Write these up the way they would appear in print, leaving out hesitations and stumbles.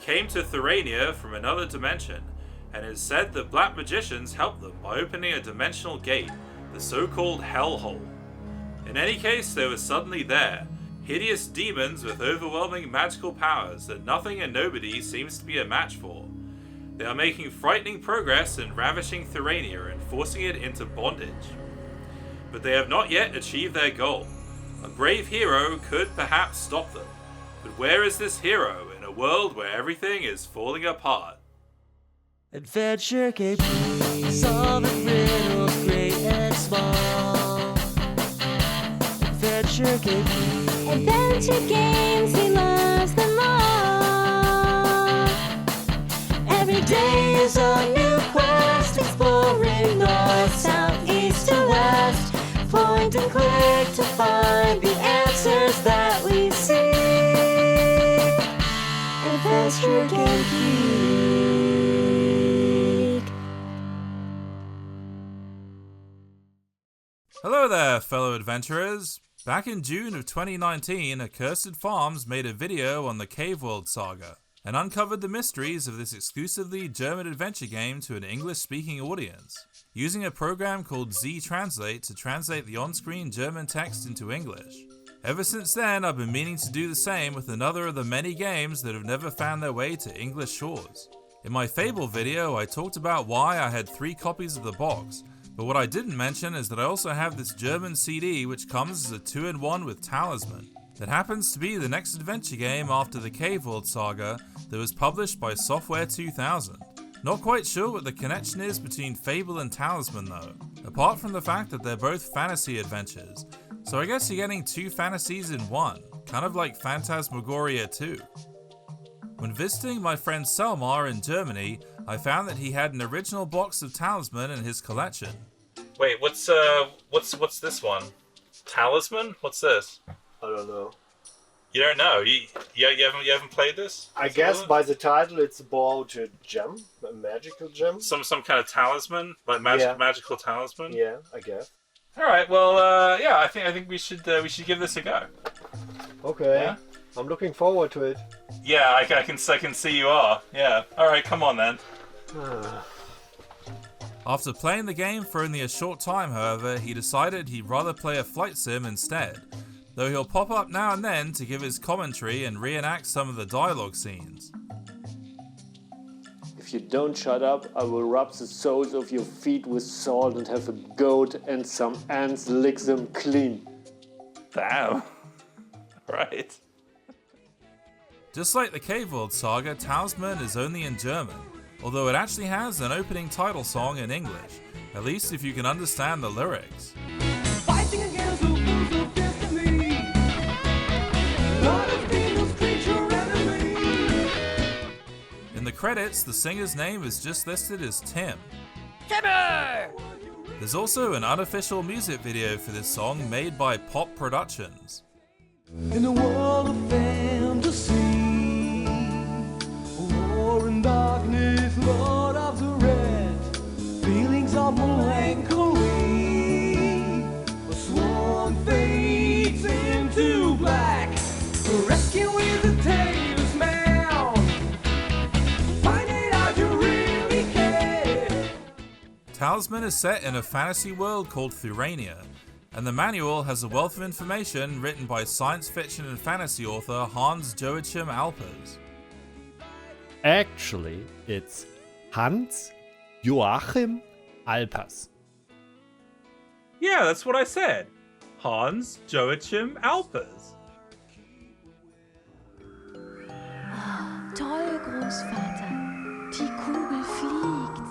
came to Thurania from another dimension, and it is said that black magicians helped them by opening a dimensional gate, the so-called Hellhole. In any case, they were suddenly there, hideous demons with overwhelming magical powers that nothing and nobody seems to be a match for. They are making frightening progress in ravishing Thurania and forcing it into bondage. But they have not yet achieved their goal. A brave hero could perhaps stop them. But where is this hero in a world where everything is falling apart? Adventure gameplay, solving riddles great and small. Adventure gameplay. Adventure games, he loves them all. Every day is a new quest, exploring north, south, east to west. Point and click to find the answers that we seek. Adventure Game Geek. Hello there, fellow adventurers. Back in June of 2019, Accursed Farms made a video on the Cave World Saga and uncovered the mysteries of this exclusively German adventure game to an English-speaking audience, using a program called Z-Translate to translate the on-screen German text into English. Ever since then, I've been meaning to do the same with another of the many games that have never found their way to English shores. In my Fable video, I talked about why I had 3 copies of the box, but what I didn't mention is that I also have this German CD which comes as a 2-in-1 with Talisman, that happens to be the next adventure game after the Cave World Saga that was published by Software 2000. Not quite sure what the connection is between Fable and Talisman though, apart from the fact that they're both fantasy adventures, so I guess you're getting 2 fantasies in one, kind of like Phantasmagoria 2. When visiting my friend Selmar in Germany, I found that he had an original box of Talisman in his collection. Wait, what's this one? Talisman? What's this? I don't know. You don't know? You haven't played this? I guess by the title it's about a gem, a magical gem. Some kind of talisman, like magical talisman. Yeah, I guess. All right. Well, yeah. I think we should give this a go. Okay. Yeah? I'm looking forward to it. Yeah, I can see you are. Yeah. All right. Come on then. After playing the game for only a short time, however, he decided he'd rather play a flight sim instead, though he'll pop up now and then to give his commentary and reenact some of the dialogue scenes. If you don't shut up, I will rub the soles of your feet with salt and have a goat and some ants lick them clean. Damn. Right. Just like the Cave World Saga, Talisman is only in German, although it actually has an opening title song in English, at least if you can understand the lyrics. Fighting against the wolves of destiny, not a famous creature enemy. In the credits, the singer's name is just listed as Tim. There's also an unofficial music video for this song made by Pop Productions. In a world of fantasy, war and darkness, Lord of the Red, feelings of melancholy, a swan fades into black, a rescue with a talisman, finding out you really care. Talisman is set in a fantasy world called Thurania, and the manual has a wealth of information written by science fiction and fantasy author Hans Joachim Alpers. Actually, it's Hans Joachim Alpers. Yeah, that's what I said. Hans Joachim Alpers. Toll, Großvater. Die Kugel fliegt.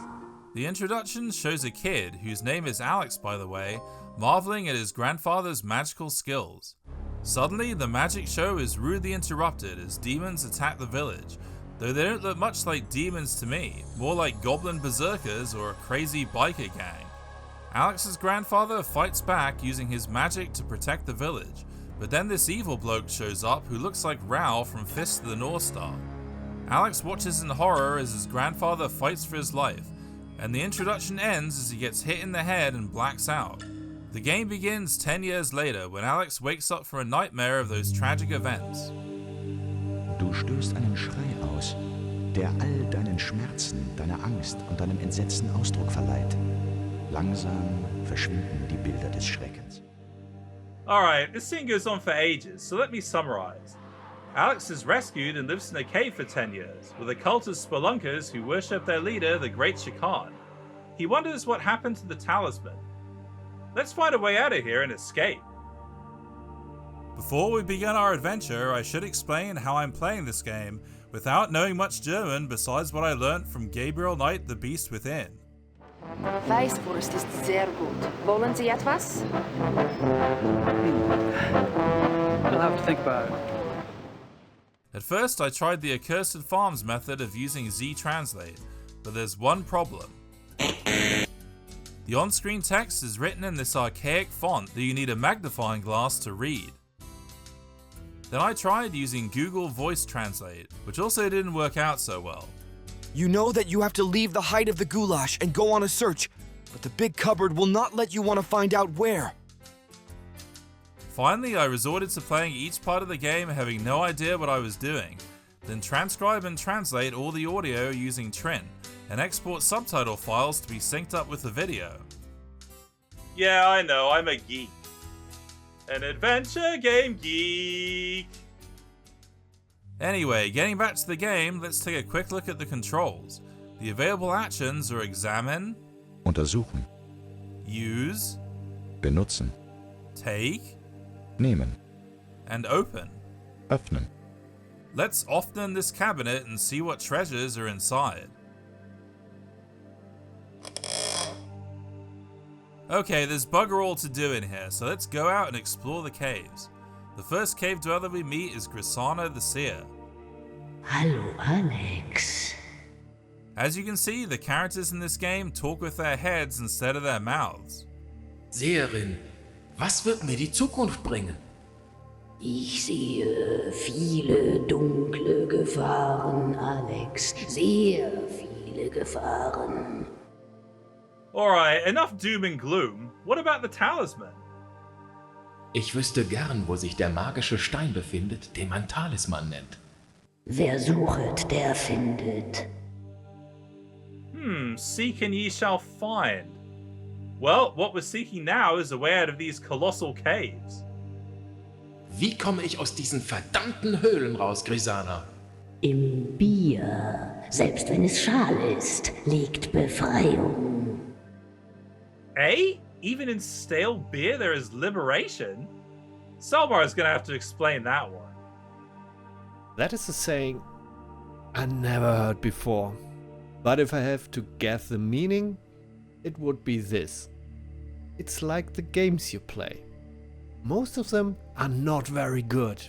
The introduction shows a kid, whose name is Alex by the way, marveling at his grandfather's magical skills. Suddenly, the magic show is rudely interrupted as demons attack the village, though they don't look much like demons to me, more like goblin berserkers or a crazy biker gang. Alex's grandfather fights back using his magic to protect the village, but then this evil bloke shows up who looks like Rao from Fist of the North Star. Alex watches in horror as his grandfather fights for his life, and the introduction ends as he gets hit in the head and blacks out. The game begins 10 years later when Alex wakes up from a nightmare of those tragic events. Du stößt einen Schrei aus. der all deinen Schmerzen, deiner Angst und deinem Entsetzen Ausdruck verleiht. Langsam verschwinden die Bilder des Schreckens. Alright, this scene goes on for ages, so let me summarize. Alex is rescued and lives in a cave for 10 years, with a cult of spelunkers who worship their leader, the Great Shakan. He wonders what happened to the Talisman. Let's find a way out of here and escape. Before we begin our adventure, I should explain how I'm playing this game without knowing much German besides what I learnt from Gabriel Knight, the Beast Within. Weißwurst ist sehr gut. Wollen Sie etwas? I'll have to think about it. At first, I tried the Accursed Farms method of using Z-Translate, but there's one problem. The on-screen text is written in this archaic font that you need a magnifying glass to read. Then I tried using Google Voice Translate, which also didn't work out so well. You know that you have to leave the height of the goulash and go on a search, but the big cupboard will not let you want to find out where. Finally, I resorted to playing each part of the game having no idea what I was doing, then transcribe and translate all the audio using Trin, and export subtitle files to be synced up with the video. Yeah, I know, I'm a geek. An adventure game geek! Anyway, getting back to the game, let's take a quick look at the controls. The available actions are examine, Untersuchen, use, benutzen, take, nehmen, and open. öffnen. Let's open this cabinet and see what treasures are inside. Okay, there's bugger all to do in here, so let's go out and explore the caves. The first cave dweller we meet is Grisano the Seer. Hallo Alex. As you can see, the characters in this game talk with their heads instead of their mouths. Seherin, was wird mir die Zukunft bringen? Ich sehe viele dunkle Gefahren, Alex. Sehr viele Gefahren. Alright, enough doom and gloom. What about the Talisman? Ich wüsste gern, wo sich der magische Stein befindet, den man Talisman nennt. Wer suchet, der findet. Seek and ye shall find. Well, what we're seeking now is a way out of these colossal caves. Wie komme ich aus diesen verdammten Höhlen raus, Grisana? Im Bier, selbst wenn es schal ist, liegt Befreiung. Eh? Even in stale beer there is liberation? Selbar is gonna have to explain that one. That is a saying I never heard before. But if I have to guess the meaning, it would be this. It's like the games you play. Most of them are not very good.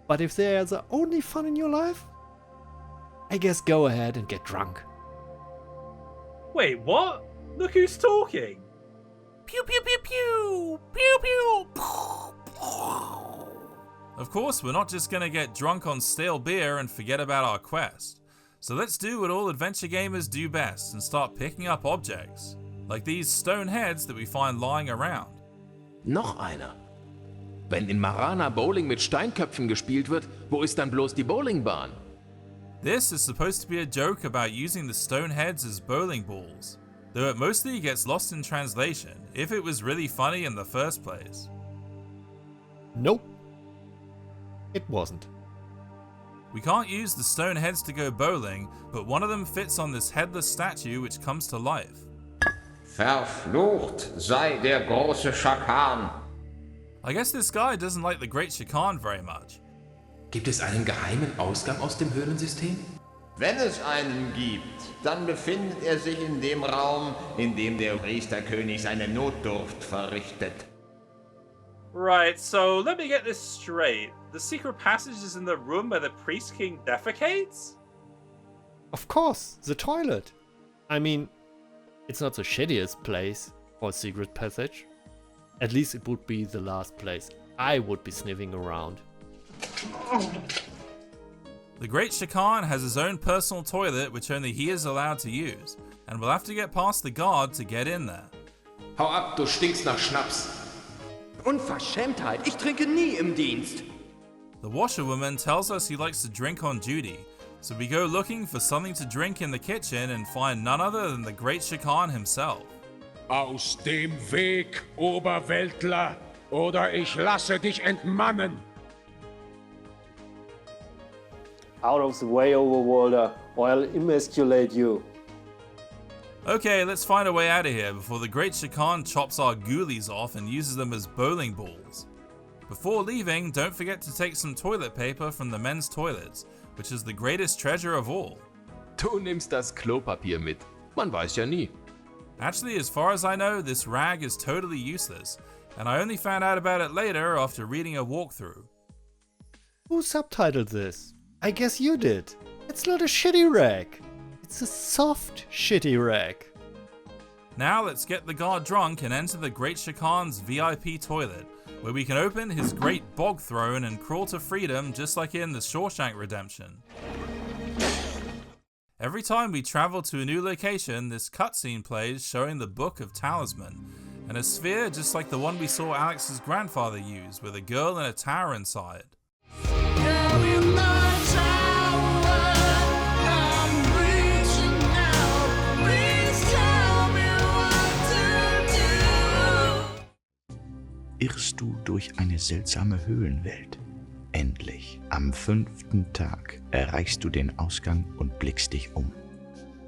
But if they are the only fun in your life, I guess go ahead and get drunk. Wait, what? Look who's talking! Pew pew pew pew! Pew pew! Of course, we're not just gonna get drunk on stale beer and forget about our quest. So let's do what all adventure gamers do best and start picking up objects, like these stone heads that we find lying around. Noch einer. Wenn in Marana Bowling mit Steinköpfen gespielt wird, wo ist dann bloß die Bowlingbahn? This is supposed to be a joke about using the stone heads as bowling balls, though it mostly gets lost in translation, if it was really funny in the first place. Nope. It wasn't. We can't use the stone heads to go bowling, but one of them fits on this headless statue which comes to life. Verflucht sei der große Schakan. I guess this guy doesn't like the Great Shakan very much. Gibt es einen geheimen Ausgang aus dem Höhlensystem? Wenn es einen gibt, dann befindet er sich in dem Raum, in dem der Priesterkönig seine Notdurft verrichtet. Right, so let me get this straight. The secret passage is in the room where the Priest King defecates? Of course, the toilet. I mean, it's not the shittiest place for a secret passage. At least it would be the last place I would be sniffing around. The Great Shakan has his own personal toilet which only he is allowed to use, and we'll have to get past the guard to get in there. Hau ab, du stinkst nach Schnaps. Unverschämtheit, ich trinke nie im Dienst. The washerwoman tells us he likes to drink on duty, So we go looking for something to drink in the kitchen and find none other than the Great Shakan himself. Aus dem Weg, Oberweltler, oder ich lasse dich entmannen. Out of the way, Overworlder, or I'll emasculate you. Okay, let's find a way out of here before the Great Shakan chops our ghoulies off and uses them as bowling balls. Before leaving, don't forget to take some toilet paper from the men's toilets, which is the greatest treasure of all. Du nimmst das Klopapier mit. Man weiß ja nie. Actually, as far as I know, this rag is totally useless, and I only found out about it later after reading a walkthrough. Who subtitled this? I guess you did. It's not a shitty rag. It's a soft, shitty rag. Now let's get the guard drunk and enter the Great Shakan's VIP toilet, where we can open his great bog throne and crawl to freedom just like in the Shawshank Redemption. Every time we travel to a new location, this cutscene plays showing the Book of Talisman, and a sphere just like the one we saw Alex's grandfather use, with a girl in a tower inside. Irrst du durch eine seltsame Höhlenwelt. Endlich, am 5. Tag, erreichst du den Ausgang und blickst dich um.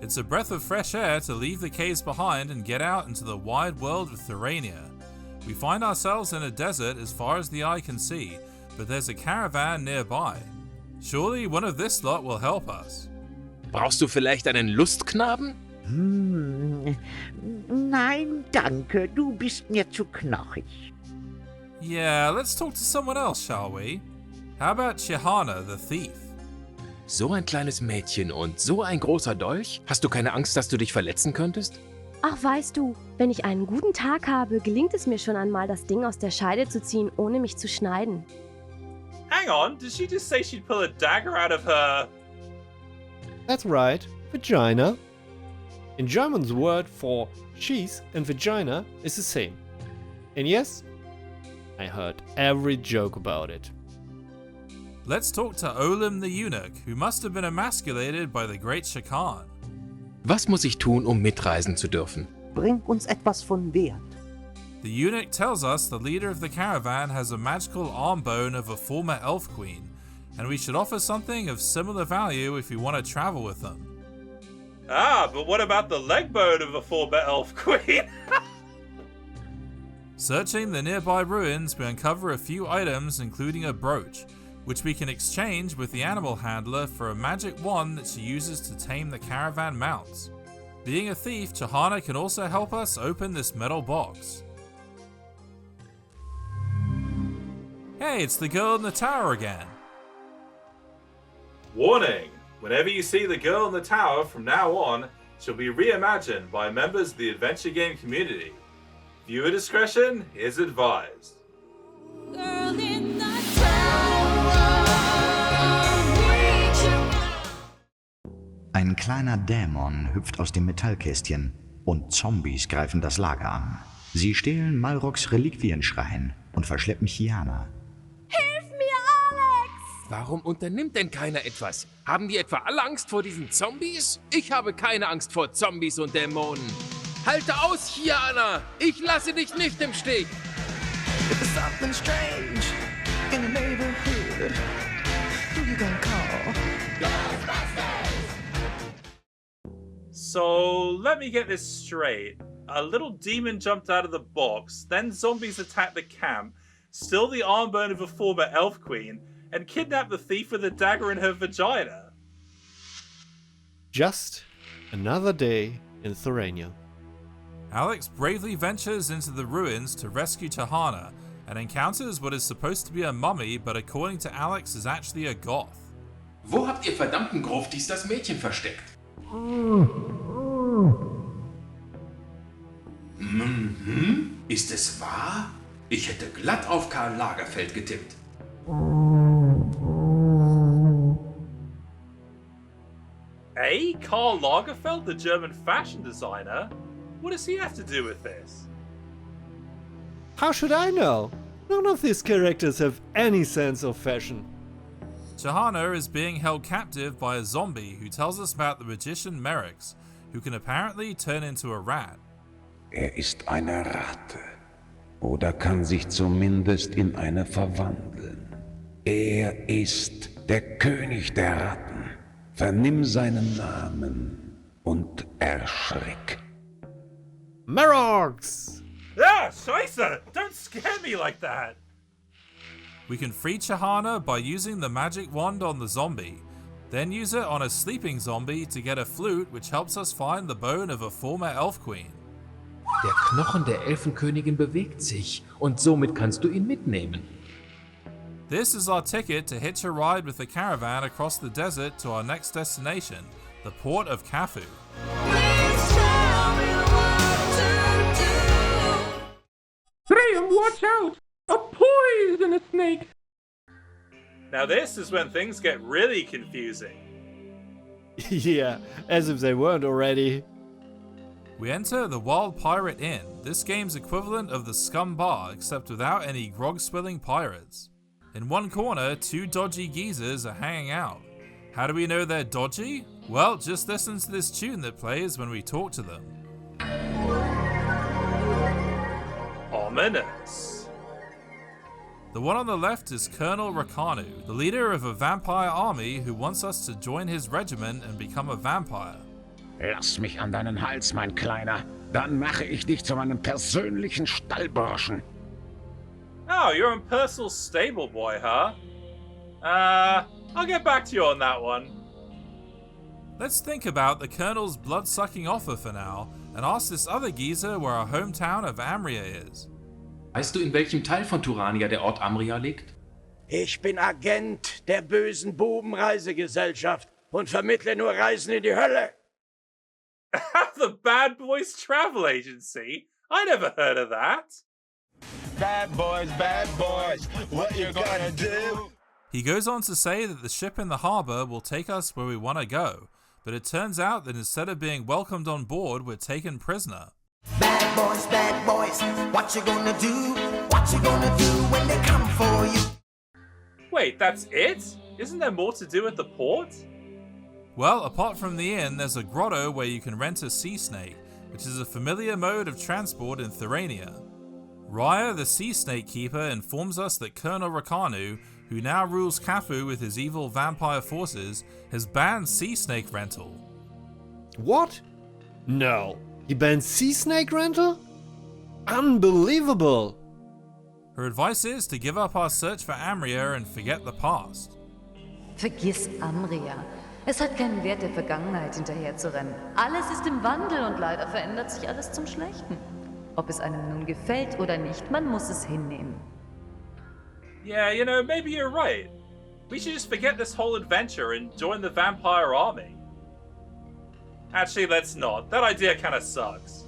It's a breath of fresh air to leave the caves behind and get out into the wide world of Thurania. We find ourselves in a desert as far as the eye can see, but there's a caravan nearby. Surely one of this lot will help us. Brauchst du vielleicht einen Lustknaben? Nein, danke, du bist mir zu knochig. Yeah, let's talk to someone else, shall we? How about Chihana, the thief? So ein kleines Mädchen und so ein großer Dolch? Hast du keine Angst, dass du dich verletzen könntest? Ach, weißt du, wenn ich einen guten Tag habe, gelingt es mir schon einmal, das Ding aus der Scheide zu ziehen, ohne mich zu schneiden. Hang on, did she just say she'd pull a dagger out of her... That's right, vagina. In German, the word for cheese and vagina is the same. And yes, I heard every joke about it. Let's talk to Olim the eunuch, who must have been emasculated by the Great Shakan. Was muss ich tun, um mitreisen zu dürfen? Bring uns etwas von Wert. The eunuch tells us the leader of the caravan has a magical arm bone of a former elf queen, and we should offer something of similar value if we want to travel with them. Ah, but what about the leg bone of a former elf queen? Searching the nearby ruins, we uncover a few items including a brooch, which we can exchange with the animal handler for a magic wand that she uses to tame the caravan mounts. Being a thief, Chihana can also help us open this metal box. Hey, it's the girl in the tower again. Warning! Whenever you see the girl in the tower from now on, she'll be reimagined by members of the adventure game community. Viewer discretion is advised. Ein kleiner Dämon hüpft aus dem Metallkästchen und Zombies greifen das Lager an. Sie stehlen Malroks Reliquienschrein und verschleppen Chiana. Hilf mir, Alex! Warum unternimmt denn keiner etwas? Haben die etwa alle Angst vor diesen Zombies? Ich habe keine Angst vor Zombies und Dämonen. Halte aus, Chiana! Ich lasse dich nicht im Stich! There's something strange in the neighborhood. Who you gonna call? So, let me get this straight. A little demon jumped out of the box, then zombies attacked the camp, stole the arm bone of a former elf queen, and kidnapped the thief with a dagger in her vagina. Just another day in Thurania. Alex bravely ventures into the ruins to rescue Chihana and encounters what is supposed to be a mummy, but according to Alex is actually a goth. Wo habt ihr verdammten Gruftis das Mädchen versteckt? Ist es wahr? Ich hätte glatt auf Karl Lagerfeld getippt. Eh? Karl Lagerfeld, the German fashion designer? What does he have to do with this? How should I know? None of these characters have any sense of fashion. Johanna is being held captive by a zombie who tells us about the magician Merrick's, who can apparently turn into a rat. Ist eine Ratte. Oder kann sich zumindest in eine verwandeln. Ist der König der Ratten. Vernimm seinen Namen und erschrick. Merox! Ah, Scheiße! Don't scare me like that! We can free Johanna by using the magic wand on the zombie, then use it on a sleeping zombie to get a flute which helps us find the bone of a former elf queen. Der Knochen der Elfenkönigin bewegt sich und somit kannst du ihn mitnehmen. This is our ticket to hitch a ride with the caravan across the desert to our next destination, the port of Cafu. Graham, watch out! A poisonous snake! Now this is when things get really confusing. Yeah, as if they weren't already. We enter the Wild Pirate Inn, this game's equivalent of the Scum Bar except without any grog-swilling pirates. In one corner, two dodgy geezers are hanging out. How do we know they're dodgy? Well, just listen to this tune that plays when we talk to them. Ominous. The one on the left is Colonel Rakanu, the leader of a vampire army who wants us to join his regiment and become a vampire. Lass mich an deinen Hals, mein Kleiner. Dann mache ich dich zu meinem persönlichen Stallburschen. Oh, you're a personal stable boy, huh? I'll get back to you on that one. Let's think about the Colonel's blood-sucking offer for now and ask this other geezer where our hometown of Amria is. Weißt du, in welchem Teil von Thurania der Ort Amria liegt? Ich bin Agent der bösen Bubenreisegesellschaft und vermittle nur Reisen in die Hölle. The Bad Boys Travel Agency? I never heard of that. Bad boys, what you gonna do? He goes on to say that the ship in the harbour will take us where we want to go, but it turns out that instead of being welcomed on board, we're taken prisoner. Bad boys, what you gonna do? What you gonna do when they come for you? Wait, that's it? Isn't there more to do at the port? Well, apart from the inn, there's a grotto where you can rent a sea snake, which is a familiar mode of transport in Thurania. Raya, the sea snake keeper, informs us that Colonel Rakanu, who now rules Cafu with his evil vampire forces, has banned sea snake rental. What? No. He banned sea snake rental? Unbelievable! Her advice is to give up our search for Amria and forget the past. Vergiss Amria. Es hat keinen Wert, der Vergangenheit hinterherzurennen. Alles ist im Wandel und leider verändert sich alles zum Schlechten. Ob es einem nun gefällt oder nicht, man muss es hinnehmen. Yeah, you know, maybe you're right. We should just forget this whole adventure and join the vampire army. Actually, let's not. That idea kinda sucks.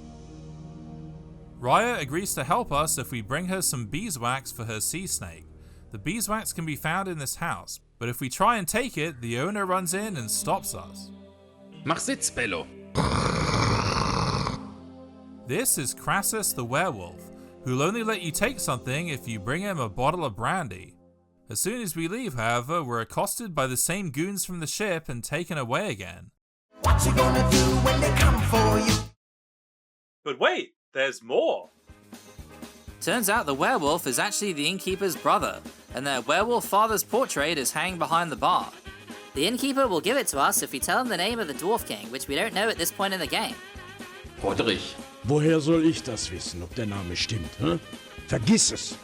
Raya agrees to help us if we bring her some beeswax for her sea snake. The beeswax can be found in this house, but if we try and take it, the owner runs in and stops us. Mach Sitz, Bello. This is Crassus the werewolf, who'll only let you take something if you bring him a bottle of brandy. As soon as we leave, however, we're accosted by the same goons from the ship and taken away again. What you gonna do when they come for you? But wait, there's more. Turns out the werewolf is actually the innkeeper's brother, and their werewolf father's portrait is hanging behind the bar. The innkeeper will give it to us if we tell him the name of the Dwarf King, which we don't know at this point in the game. Rodrich. Woher soll ich das wissen, ob der Name stimmt, hä? Vergiss es!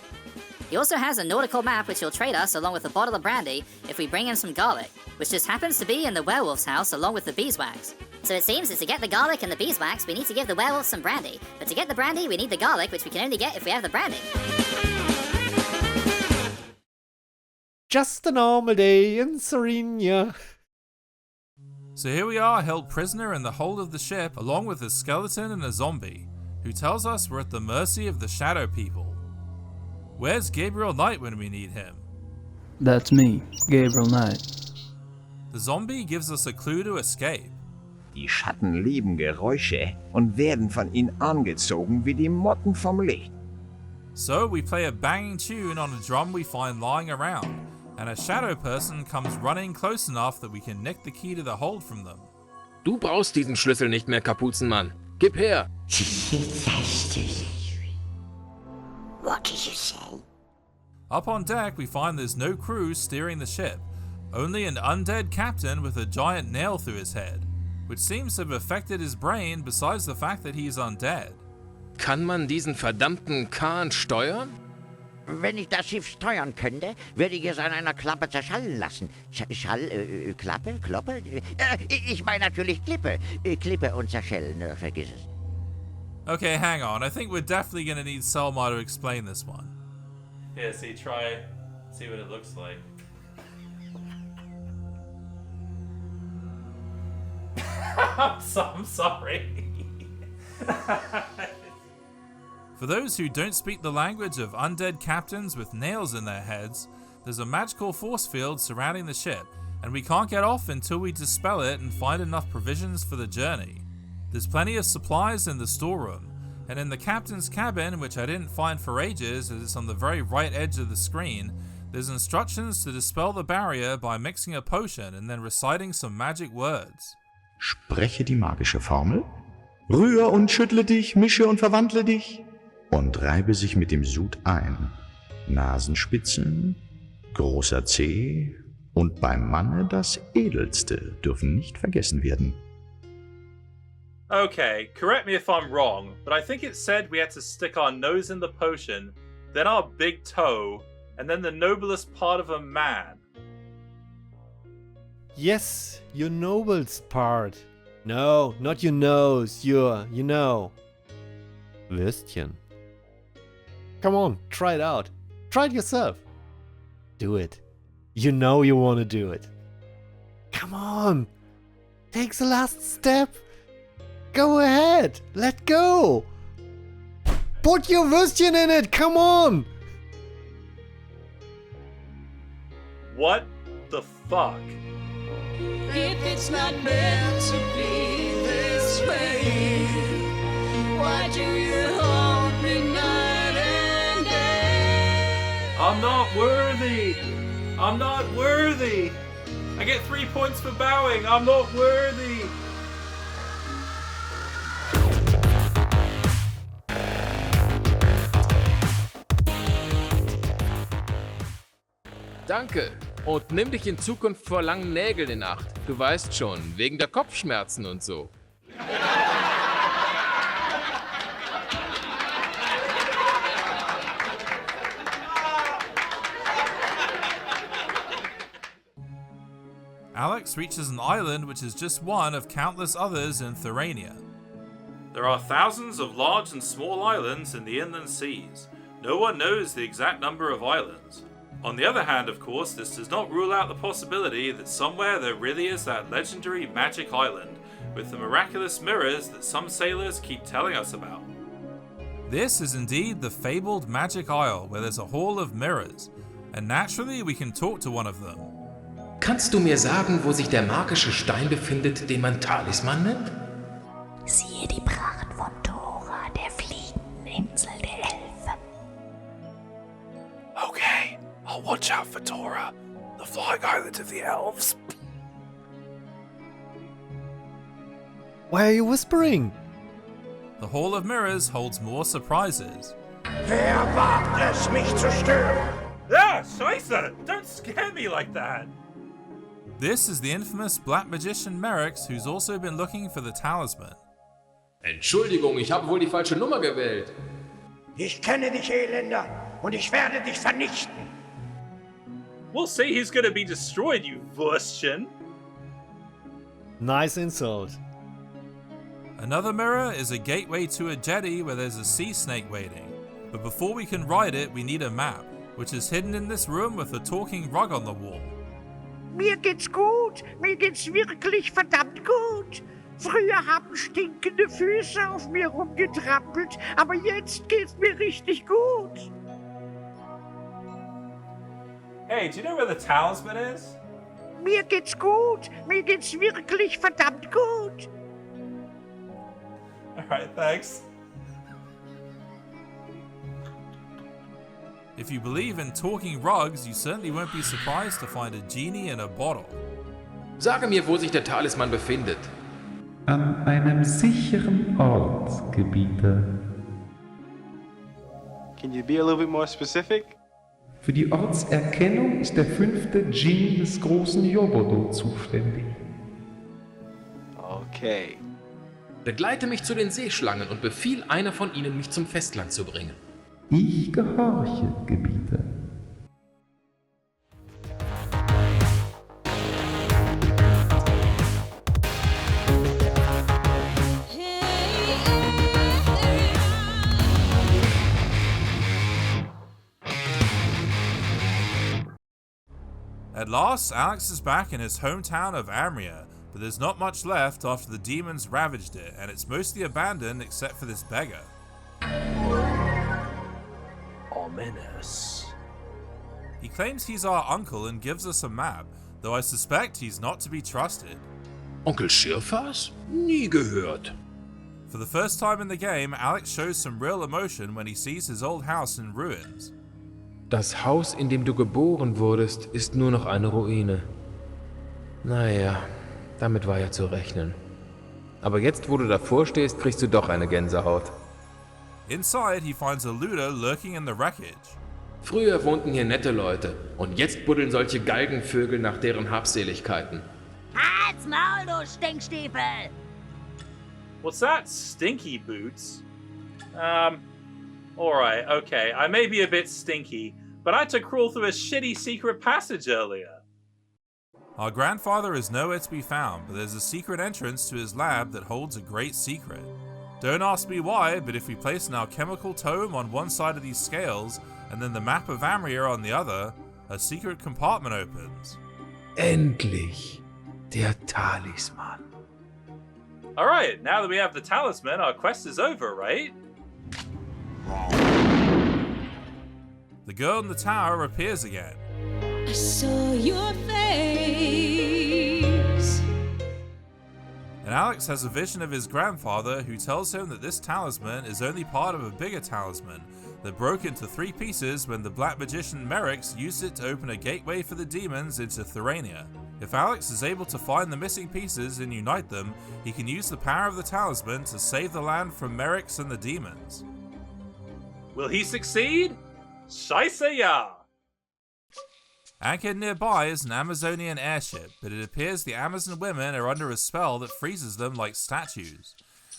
He also has a nautical map which he'll trade us along with a bottle of brandy if we bring him some garlic, which just happens to be in the werewolf's house along with the beeswax. So it seems that to get the garlic and the beeswax, we need to give the werewolf some brandy. But to get the brandy, we need the garlic, which we can only get if we have the brandy. Just a normal day in Thurania. So here we are, held prisoner in the hold of the ship, along with a skeleton and a zombie, who tells us we're at the mercy of the Shadow People. Where's Gabriel Knight when we need him? That's me, Gabriel Knight. The zombie gives us a clue to escape. Die Schatten lieben Geräusche und werden von ihnen angezogen wie die Motten vom Licht. So we play a banging tune on a drum we find lying around, and a shadow person comes running close enough that we can nick the key to the hold from them. Du brauchst diesen Schlüssel nicht mehr, Kapuzenmann. Gib her! What did you say? Up on deck, we find there's no crew steering the ship, only an undead captain with a giant nail through his head, which seems to have affected his brain besides the fact that he's undead. Kann man diesen verdammten Kahn steuern? Wenn ich das Schiff steuern könnte, würde ich es an einer Klappe zerschallen lassen. Klappe? Kloppe? Ich meine natürlich Klippe. Klippe und zerschellen, vergiss es. Okay, hang on. I think we're definitely gonna need Selma to explain this one. Yeah, see what it looks like. I'm sorry. For those who don't speak the language of undead captains with nails in their heads, there's a magical force field surrounding the ship, and we can't get off until we dispel it and find enough provisions for the journey. There's plenty of supplies in the storeroom, and in the captain's cabin, which I didn't find for ages as it's on the very right edge of the screen, there's instructions to dispel the barrier by mixing a potion and then reciting some magic words. Spreche die magische Formel. Rühr und schüttle dich, mische und verwandle dich. Und reibe sich mit dem Sud ein. Nasenspitzen, großer Zeh und beim Manne das Edelste dürfen nicht vergessen werden. Okay, correct me if I'm wrong, but I think it said we had to stick our nose in the potion, then our big toe, and then the noblest part of a man. Yes, your nobles part. No, not your nose, your, you know. Würstchen. Come on, try it out. Try it yourself. Do it. You know you want to do it. Come on. Take the last step. Go ahead. Let go. Put your Würstchen in it. Come on. What the fuck? If it's not meant to be this way, why do you hold me night and day? I'm not worthy! I'm not worthy! I get 3 points for bowing! I'm not worthy! Danke. Und nimm dich in Zukunft vor langen Nägeln in Acht. Du weißt schon, wegen der Kopfschmerzen und so. Alex reaches an island which is just one of countless others in Thurania. There are thousands of large and small islands in the inland seas. No one knows the exact number of islands. On the other hand, of course, this does not rule out the possibility that somewhere there really is that legendary magic island, with the miraculous mirrors that some sailors keep telling us about. This is indeed the fabled Magic Isle, where there's a hall of mirrors, and naturally we can talk to one of them. Kannst du mir sagen, wo sich der magische Stein befindet, den man Talisman nennt? Siehe die Pracht von Dora, der fliegenden Insel der Elfen. Okay, I'll watch out for Dora, the flying island of the elves. Why are you whispering? The Hall of Mirrors holds more surprises. Wer wagt es, mich zu stören? Ah, Scheiße! Don't scare me like that! This is the infamous Black Magician Merrick's, who's also been looking for the Talisman. Entschuldigung, ich habe wohl die falsche Nummer gewählt. Ich kenne dich, Elender, und ich werde dich vernichten. We'll see who's gonna be destroyed, you Würstchen! Nice insult. Another mirror is a gateway to a jetty where there's a sea snake waiting. But before we can ride it, we need a map, which is hidden in this room with a talking rug on the wall. Mir geht's gut. Mir geht's wirklich verdammt gut. Früher haben stinkende Füße auf mir rumgetrampelt, aber jetzt geht's mir richtig gut. Hey, do you know where the Talisman is? Mir geht's gut. Mir geht's wirklich verdammt gut. Alright, thanks. If you believe in talking rugs, you certainly won't be surprised to find a genie in a bottle. Sage mir, wo sich der Talisman befindet. An einem sicheren Ort, Gebieter. Can you be a little bit more specific? Für die Ortserkennung ist der 5. Djinn des großen Yobodo zuständig. Okay. Begleite mich zu den Seeschlangen und befiehl einer von ihnen, mich zum Festland zu bringen. Ich gehorche, Gebieter. At last, Alex is back in his hometown of Amria, but there's not much left after the demons ravaged it, and it's mostly abandoned except for this beggar. Ominous. He claims he's our uncle and gives us a map, though I suspect he's not to be trusted. Onkel Schirrfass? Nie gehört. For the first time in the game, Alex shows some real emotion when he sees his old house in ruins. Das Haus, in dem du geboren wurdest, ist nur noch eine Ruine. Naja, damit war ja zu rechnen. Aber jetzt, wo du davor stehst, kriegst du doch eine Gänsehaut. Inside, he finds a looter lurking in the wreckage. Früher wohnten hier nette Leute und jetzt buddeln solche Galgenvögel nach deren Habseligkeiten. Halt's Maul, du Stinkstiefel! What's that? Stinky boots? Alright, okay, I may be a bit stinky, but I had to crawl through a shitty secret passage earlier. Our grandfather is nowhere to be found, but there's a secret entrance to his lab that holds a great secret. Don't ask me why, but if we place an alchemical tome on one side of these scales, and then the map of Amria on the other, a secret compartment opens. Endlich! Der Talisman. Alright, now that we have the talisman, our quest is over, right? The girl in the tower appears again. I saw your face. And Alex has a vision of his grandfather who tells him that this talisman is only part of a bigger talisman that broke into 3 pieces when the black magician Merrick's used it to open a gateway for the demons into Thurania. If Alex is able to find the missing pieces and unite them, he can use the power of the talisman to save the land from Merrick's and the demons. Will he succeed? Scheisse ja! Anchored nearby is an Amazonian airship, but it appears the Amazon women are under a spell that freezes them like statues.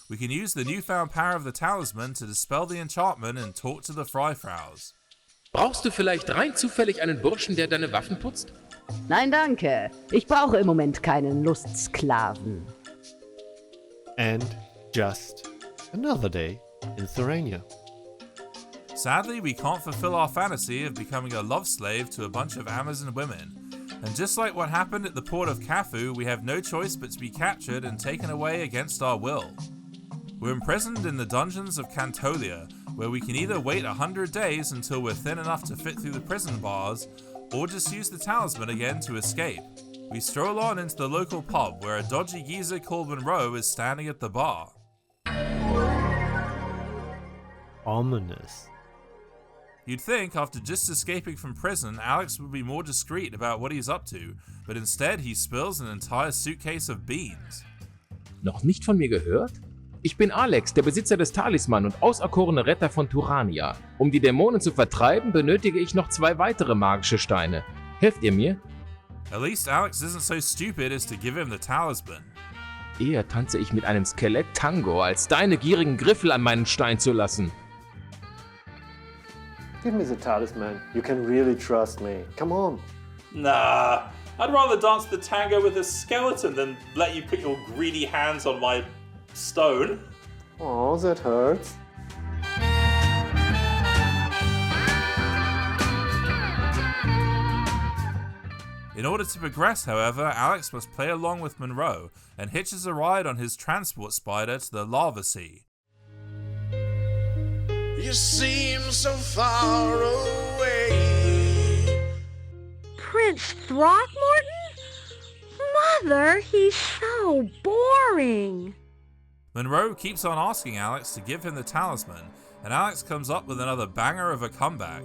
We can use the newfound power of the talisman to dispel the enchantment and talk to the Freifraus. Brauchst du vielleicht rein zufällig einen Burschen, der deine Waffen putzt? Nein, danke. Ich brauche im Moment keinen Lustsklaven. And just another day in Thurania. Sadly, we can't fulfill our fantasy of becoming a love slave to a bunch of Amazon women. And just like what happened at the port of Cafu, we have no choice but to be captured and taken away against our will. We're imprisoned in the dungeons of Cantolia, where we can either wait 100 days until we're thin enough to fit through the prison bars, or just use the talisman again to escape. We stroll on into the local pub, where a dodgy geezer called Monroe is standing at the bar. Ominous. You'd think after just escaping from prison, Alex would be more discreet about what he's up to, but instead he spills an entire suitcase of beans. Noch nicht von mir gehört? Ich bin Alex, der Besitzer des Talisman und auserkorene Retter von Thurania. Um die Dämonen zu vertreiben, benötige ich noch 2 weitere magische Steine. Helft ihr mir? At least Alex isn't so stupid as to give him the talisman. Eher tanze ich mit einem Skelett Tango, als deine gierigen Griffel an meinen Stein zu lassen. Give me the talisman. You can really trust me. Come on. Nah, I'd rather dance the tango with a skeleton than let you put your greedy hands on my stone. Oh, that hurts. In order to progress, however, Alex must play along with Monroe and hitches a ride on his transport spider to the lava sea. You seem so far away. Prince Throckmorton? Mother, he's so boring. Monroe keeps on asking Alex to give him the talisman, and Alex comes up with another banger of a comeback.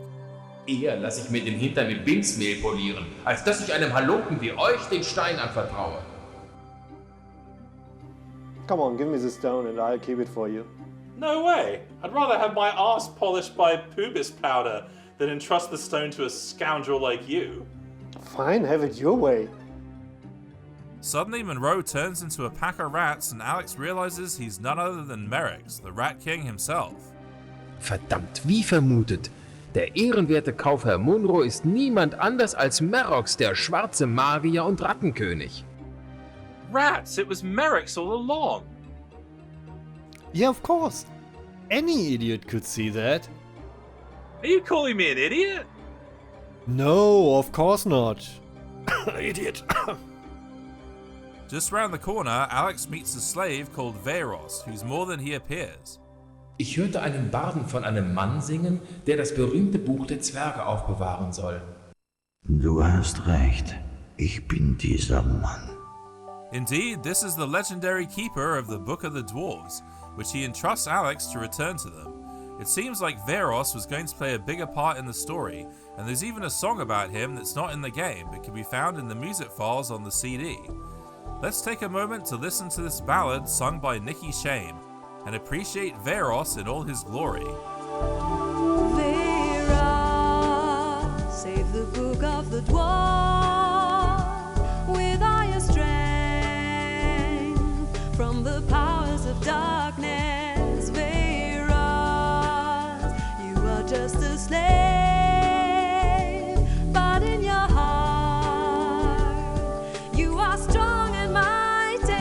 Eher lasse ich mir den Hintern mit Binzmehl polieren, als dass ich einem Halunken wie euch den Stein anvertraue. Come on, give me the stone and I'll keep it for you. No way! I'd rather have my arse polished by pubis powder than entrust the stone to a scoundrel like you. Fine, have it your way. Suddenly, Monroe turns into a pack of rats and Alex realizes he's none other than Merrix, the Rat King himself. Verdammt, wie vermutet. Der ehrenwerte Kaufherr Munro ist niemand anders als Merrox, der schwarze Magier und Rattenkönig. Rats! It was Merrix all along! Yeah, of course. Any idiot could see that. Are you calling me an idiot? No, of course not. Idiot. Just round the corner, Alex meets a slave called Veros, who's more than he appears. Ich hörte einen Barden von einem Mann singen, der das berühmte Buch der Zwerge aufbewahren soll. Du hast recht. Ich bin dieser Mann. Indeed, this is the legendary keeper of the Book of the Dwarves, which he entrusts Alex to return to them. It seems like Veros was going to play a bigger part in the story, and there's even a song about him that's not in the game but can be found in the music files on the CD. Let's take a moment to listen to this ballad sung by Nicky Shame and appreciate Veros in all his glory. Vera, save the book of the dwarf with all your strength from the powers of darkness. Vera, you are just a slave, but in your heart you are strong and mighty.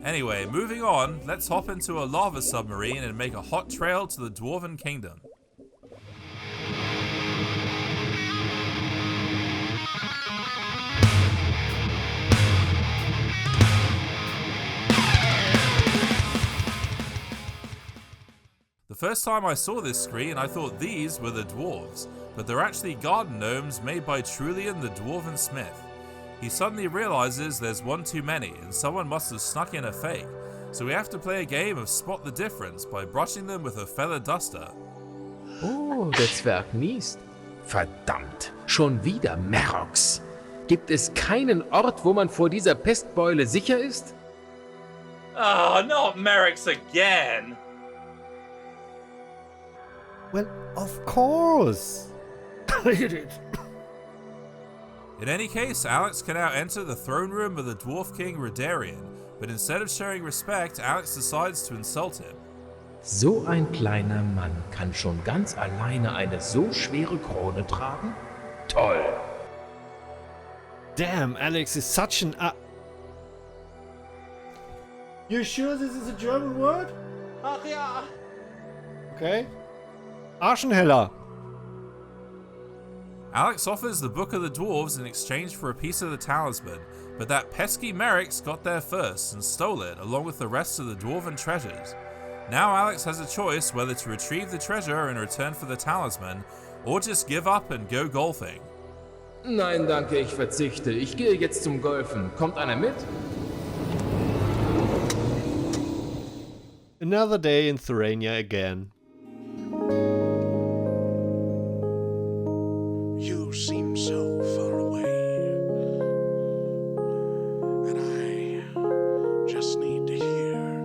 Anyway, moving on, let's hop into a lava submarine and make a hot trail to the Dwarven Kingdom. The first time I saw this screen, I thought these were the dwarves, but they're actually garden gnomes made by Trulian the Dwarven Smith. He suddenly realizes there's one too many and someone must have snuck in a fake, so we have to play a game of spot the difference by brushing them with a feather duster. Oh, der Zwerg niest. Verdammt, schon wieder Merrox. Gibt es keinen Ort, wo man vor dieser Pestbeule sicher ist? Oh, not Merrix again! Well, of course. In any case, Alex can now enter the throne room of the Dwarf King Redarian, but instead of showing respect, Alex decides to insult him. So ein kleiner Mann kann schon ganz alleine eine so schwere Krone tragen? Toll! Damn, Alex is such an You sure this is a German word? Ach ja. Okay. Arschenheller. Alex offers the Book of the Dwarves in exchange for a piece of the Talisman, but that pesky Merrix got there first and stole it along with the rest of the Dwarven treasures. Now Alex has a choice whether to retrieve the treasure in return for the Talisman, or just give up and go golfing. Nein, danke, ich verzichte. Ich gehe jetzt zum Golfen. Kommt einer mit? Another day in Thurania again. You seem so far away, and I just need to hear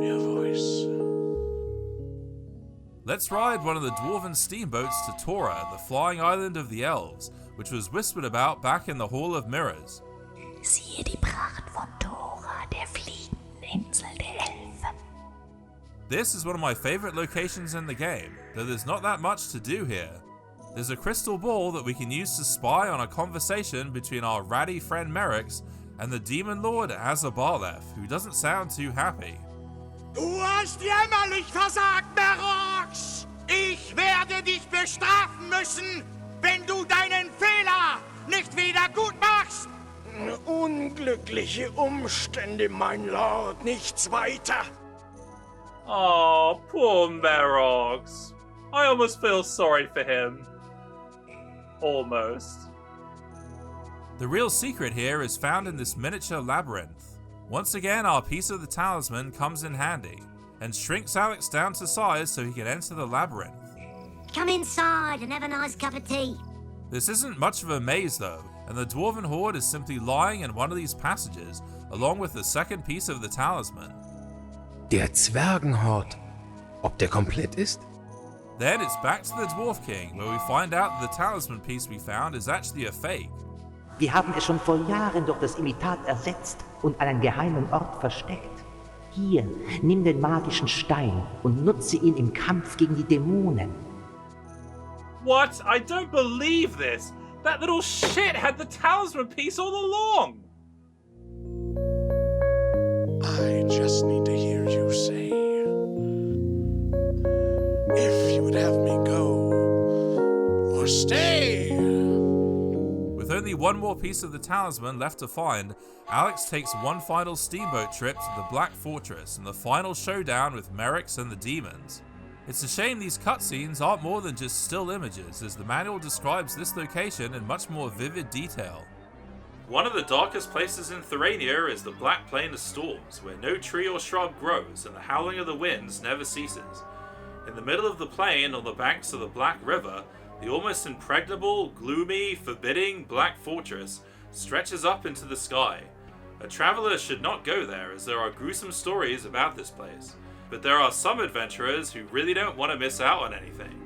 your voice. Let's ride one of the Dwarven steamboats to Tora, the flying island of the elves, which was whispered about back in the Hall of Mirrors. Siehe die Pracht von Tora, der fliegenden Insel der Elfen. This is one of my favorite locations in the game, though there's not that much to do here. There's a crystal ball that we can use to spy on a conversation between our ratty friend Merrix and the demon lord Azabaleth, who doesn't sound too happy. Du hast jämmerlich versagt, Merrox! Ich werde dich bestrafen müssen, wenn du deinen Fehler nicht wieder gut machst! Unglückliche Umstände, mein Lord, nichts weiter. Oh, poor Merrox. I almost feel sorry for him. Almost. The real secret here is found in this miniature labyrinth. Once again, our piece of the talisman comes in handy, and shrinks Alex down to size so he can enter the labyrinth. Come inside and have a nice cup of tea. This isn't much of a maze though, and the Dwarven Horde is simply lying in one of these passages, along with the second piece of the Talisman. Der Zwergenhort. Ob der komplett ist? Then it's back to the Dwarf King, where we find out that the Talisman piece we found is actually a fake. Wir haben es schon vor Jahren durch das Imitat ersetzt und an einen geheimen Ort versteckt. Hier, nimm den magischen Stein und nutze ihn im Kampf gegen die Dämonen. What? I don't believe this! That little shit had the Talisman piece all along! I just need to hear you say, if you would have me go, or stay. With only one more piece of the Talisman left to find, Alex takes one final steamboat trip to the Black Fortress and the final showdown with Merrick's and the demons. It's a shame these cutscenes aren't more than just still images, as the manual describes this location in much more vivid detail. One of the darkest places in Thurania is the Black Plain of Storms, where no tree or shrub grows and the howling of the winds never ceases. In the middle of the plain, on the banks of the Black River, the almost impregnable, gloomy, forbidding Black Fortress stretches up into the sky. A traveler should not go there, as there are gruesome stories about this place. But there are some adventurers who really don't want to miss out on anything.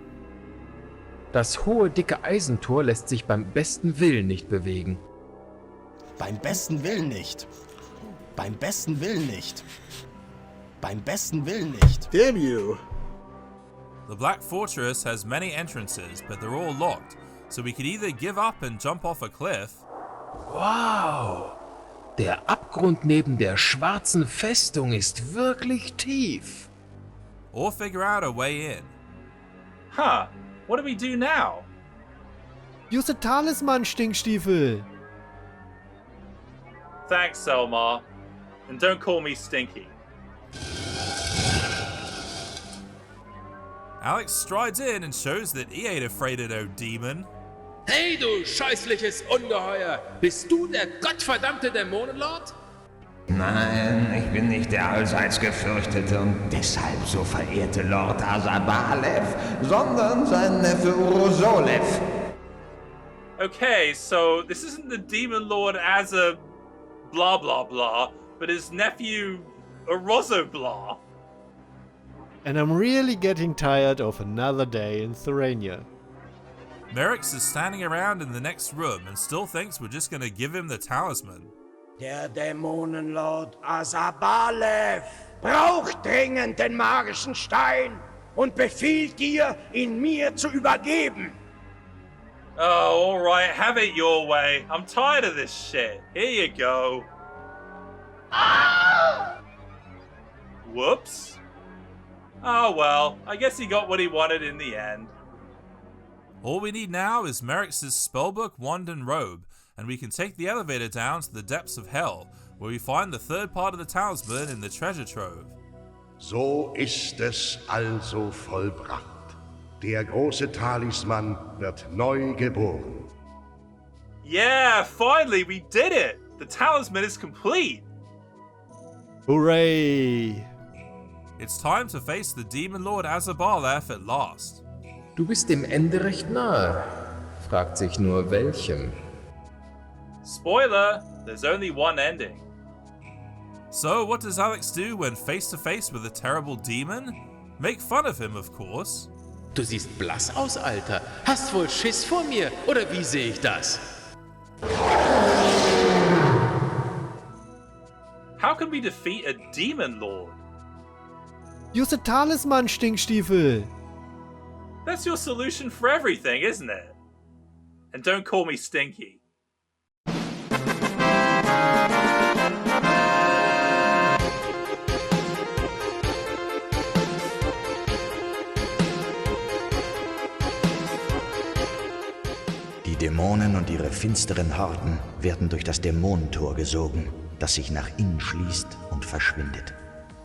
Das hohe, dicke Eisentor lässt sich beim besten Willen nicht bewegen. Beim besten Willen nicht. Beim besten Willen nicht. Beim besten Willen nicht. Damn you! The Black Fortress has many entrances, but they're all locked, so we could either give up and jump off a cliff. Wow! Der Abgrund neben der schwarzen Festung ist wirklich tief. Or figure out a way in. Huh, what do we do now? Use the Talisman, Stinkstiefel! Thanks, Selma. And don't call me Stinky. Alex strides in and shows that he ain't afraid of no demon. Hey, du scheußliches Ungeheuer! Bist du der gottverdammte Dämonenlord? Nein, ich bin nicht der allseits gefürchtete und deshalb so verehrte Lord Azabalev, sondern sein Neffe Urosolev. Okay, so this isn't the Demon Lord as a blah blah blah, but his nephew Orozo blah. And I'm really getting tired of another day in Thurania. Merrick's is standing around in the next room and still thinks we're just gonna give him the Talisman. Der Dämonenlord Azabalev braucht dringend den magischen Stein und befiehlt dir, ihn mir zu übergeben. Oh, alright, have it your way. I'm tired of this shit. Here you go. Whoops. Oh well, I guess he got what he wanted in the end. All we need now is Merrick's spellbook, wand, and robe, and we can take the elevator down to the depths of hell, where we find the third part of the talisman in the treasure trove. So ist es also vollbracht. Der große Talisman wird neu geboren. Yeah, finally, we did it! The talisman is complete! Hooray! It's time to face the Demon Lord Azabalev at last. Du bist dem Ende recht nahe. Fragt sich nur welchem. Spoiler, there's only one ending. So what does Alex do when face to face with a terrible demon? Make fun of him, of course. Du siehst blass aus, Alter. Hast wohl Schiss vor mir, oder wie sehe ich das? How can we defeat a Demon Lord? Use the Talisman, Stinkstiefel! That's your solution for everything, isn't it? And don't call me Stinky. Die Dämonen und ihre finsteren Horden werden durch das Dämonentor gesogen, das sich nach innen schließt und verschwindet.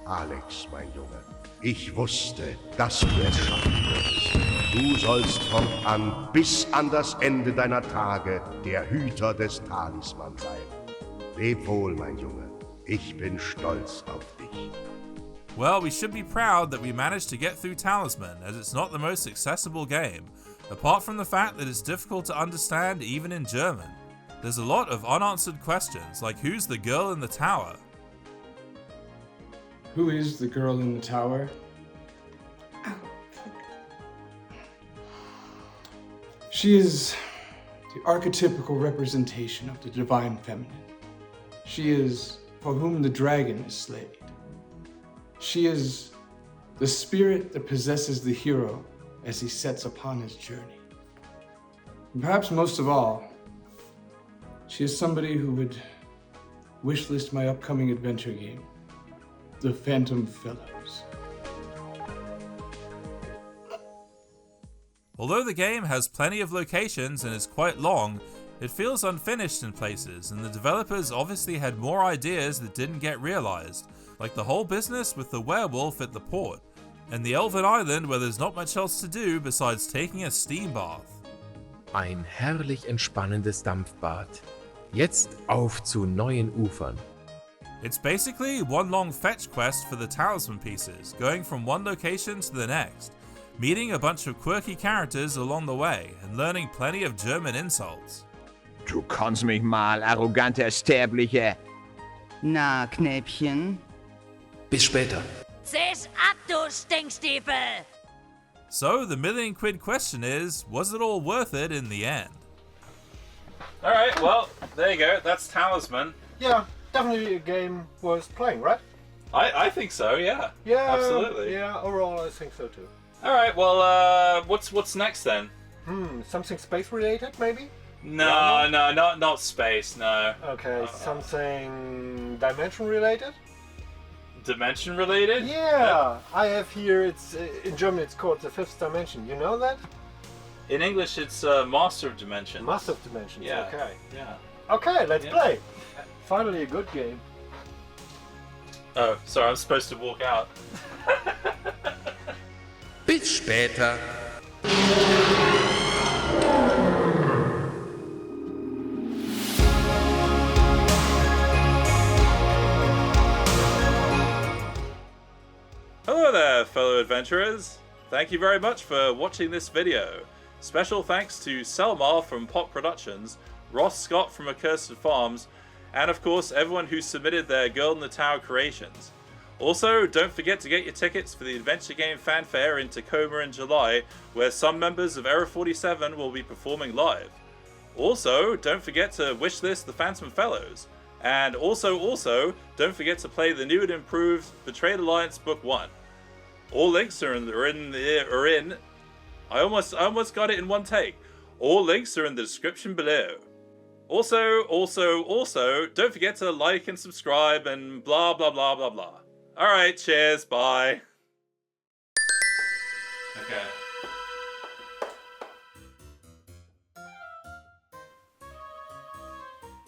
Alex, mein Junge, ich wusste, dass du es schaffen würdest. Du sollst fortan bis an das Ende deiner Tage der Hüter des Talisman sein. Leb wohl, mein Junge. Ich bin stolz auf dich. Well, we should be proud that we managed to get through Talisman, as it's not the most accessible game, apart from the fact that it's difficult to understand even in German. There's a lot of unanswered questions, like who's the girl in the tower? Who is the girl in the tower? She is the archetypical representation of the divine feminine. She is for whom the dragon is slayed. She is the spirit that possesses the hero as he sets upon his journey. And perhaps most of all, she is somebody who would wishlist my upcoming adventure game, The Phantom Fellows. Although the game has plenty of locations and is quite long, it feels unfinished in places, and the developers obviously had more ideas that didn't get realized, like the whole business with the werewolf at the port, and the Elven Island where there's not much else to do besides taking a steam bath. Ein herrlich entspannendes Dampfbad. Jetzt auf zu neuen Ufern. It's basically one long fetch quest for the Talisman pieces, going from one location to the next, meeting a bunch of quirky characters along the way, and learning plenty of German insults. Du kannst mich mal, arrogante Sterbliche. Na, Knäppchen? Bis später. Seh's ab, du Stinkstiefel! So the £1,000,000 question is, was it all worth it in the end? Alright, well, there you go. That's Talisman. Yeah, definitely a game worth playing, right? I think so, yeah. Yeah, absolutely. Yeah, overall I think so too. Alright, well, what's next then? Something space related, maybe? No, not space, no. Okay, something dimension related? Dimension related? Yeah, I have here, it's in German it's called the fifth dimension, you know that? In English it's Master of Dimension. Master of Dimensions, Yeah, okay. yeah. Okay, let's Yeah. play. Finally a good game. Oh, sorry, I'm supposed to walk out. Bis später. Hello there, fellow adventurers. Thank you very much for watching this video. Special thanks to Selmar from Pop Productions, Ross Scott from Accursed Farms, and of course everyone who submitted their Girl in the Tower creations. Also, don't forget to get your tickets for the Adventure Game Fanfare in Tacoma in July, where some members of Era 47 will be performing live. Also, don't forget to wishlist The Phantom Fellows. And also, don't forget to play the new and improved Betrayed Alliance Book 1. All links are in I almost got it in one take. All links are in the description below. Also, don't forget to like and subscribe and blah blah blah blah blah. Alright, cheers, bye. Okay.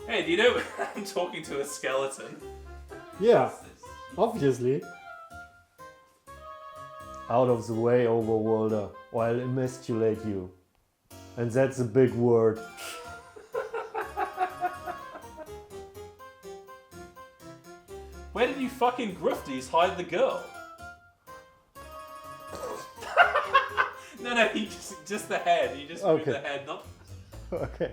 Hey, do you know I'm talking to a skeleton? Yeah, obviously. Out of the way, overworlder, or I'll emasculate you. And that's a big word. Where did you fucking grufties hide the girl? No, he just the head. You just moved the head, not... Okay.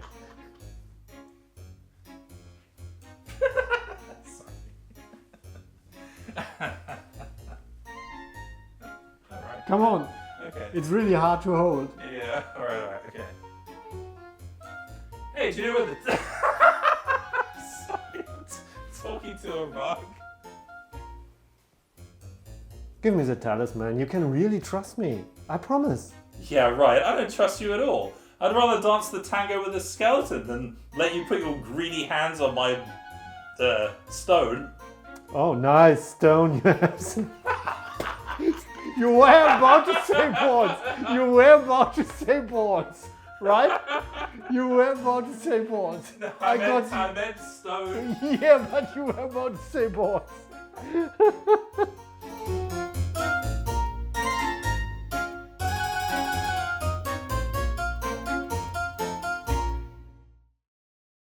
Come on. Okay. It's really hard to hold. Yeah, alright, okay. Hey, do you know what the... Sorry, I'm talking to a rock. Give me the talisman. You can really trust me. I promise. Yeah, right. I don't trust you at all. I'd rather dance the tango with a skeleton than let you put your greedy hands on my stone. Oh, nice stone. You have some... You were about to say boards. You were about to say boards, right? You were about to say boards. No, I meant stone. Yeah, but you were about to say boards.